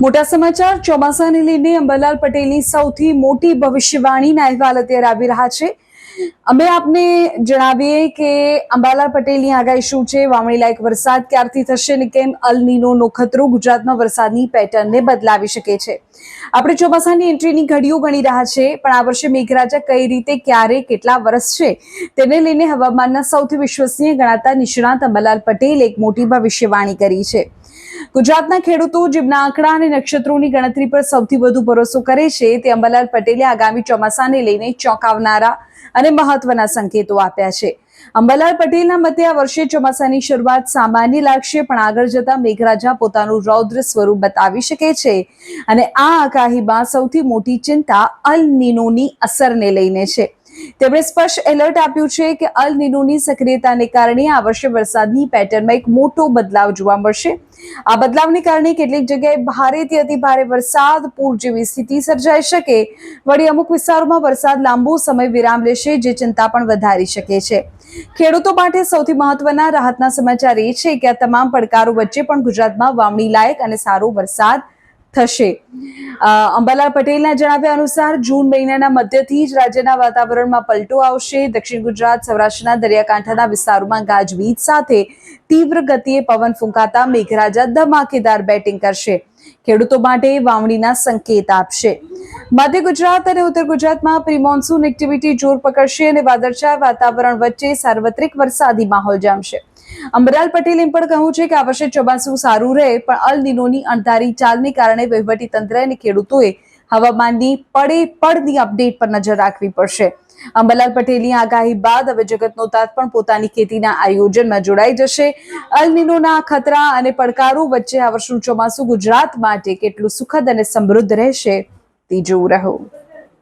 મોટા સમાચાર ચોમાસાને લઈને અંબાલાલ પટેલની સૌથી મોટી ભવિષ્યવાણીના અહેવાલ અત્યારે આવી રહ્યા છે। અમે આપને જણાવીએ કે અંબાલાલ પટેલની આગાહી શું છે, વાવણી લાયક વરસાદ ક્યારથી થશે અને કેમ અલ નીનોનો ખતરો ગુજરાતમાં વરસાદની પેટર્નને બદલાવી શકે છે। આપણે ચોમાસાની એન્ટ્રીની ઘડીઓ ગણી રહ્યા છે, પણ આ વર્ષે મેઘરાજા કઈ રીતે, ક્યારે, કેટલા વરસશે તેને લઈને હવામાનના સૌથી વિશ્વસનીય ગણાતા નિષ્ણાત અંબાલાલ પટેલે એક મોટી ભવિષ્યવાણી કરી છે। ગુજરાતના ખેડૂતો જેમના આંકડા અને નક્ષત્રોની ગણતરી પર સૌથી વધુ ભરોસો કરે છે, તે અંબાલાલ પટેલે આગામી ચોમાસાને લઈને ચોંકાવનારા અને મહત્વના સંકેતો આપ્યા છે। અંબાલાલ પટેલના મતે આ વર્ષે ચોમાસાની શરૂઆત સામાન્ય લાગશે, પણ આગળ જતા મેઘરાજા પોતાનું રૌદ્ર સ્વરૂપ બતાવી શકે છે અને આ આગાહીમાં સૌથી મોટી ચિંતા અલ નીનોની અસરને લઈને છે। તેમણે સ્પષ્ટ એલર્ટ આપ્યું છે કે અલ નીનોની સક્રિયતાને કારણે આ વર્ષે વરસાદની પેટર્નમાં એક મોટો બદલાવ જોવા મળશે। આ બદલાવને કારણે કેટલીક જગ્યાએ ભારેથી અતિભારે વરસાદ, પૂર જેવી સ્થિતિ સર્જાઈ શકે। વળી અમુક વિસ્તારોમાં વરસાદ લાંબો સમય વિરામ લેશે, જે ચિંતા પણ વધારી શકે છે। ખેડૂતો માટે સૌથી મહત્વના રાહતના સમાચાર એ છે કે આ તમામ પડકારો વચ્ચે પણ ગુજરાતમાં વાવણી લાયક અને સારો વરસાદ થશે। અંબાલાલ પટેલના જણાવ્યા અનુસાર જૂન મહિનાના મધ્યથી જ રાજ્યના વાતાવરણમાં પલટો આવશે। દક્ષિણ ગુજરાત, સૌરાષ્ટ્રના દરિયાકાંઠાના વિસ્તારોમાં ગાજવીજ સાથે તીવ્ર ગતિએ પવન ફૂંકાતા મેઘરાજા ધમાકેદાર બેટિંગ કરશે, ખેડૂતો માટે વાવણીના સંકેત આપશે। મધ્ય ગુજરાત અને ઉત્તર ગુજરાતમાં પ્રી મોન્સૂન એક્ટિવિટી જોર પકડશે અને વાદળછાયા વાતાવરણ વચ્ચે સાર્વત્રિક વરસાદી માહોલ જામશે। અંબાલાલ પટેલે એમ પણ કહ્યું છે કે આ વર્ષે ચોમાસું સારું રહે, પણ અલ નીનોની અણધારી ચાલને કારણે વહીવટીતંત્ર અને ખેડૂતોએ હવામાનની પડની અપડેટ પર નજર રાખવી પડશે। અંબાલાલ પટેલની આગાહી બાદ હવે જગતનો તાત પણ પોતાની ખેતીના આયોજનમાં જોડાઈ જશે। અલ નીનોના ખતરા અને પડકારો વચ્ચે આ વર્ષનું ચોમાસું ગુજરાત માટે કેટલું સુખદ અને સમૃદ્ધ રહેશે તે જોવું રહ્યું।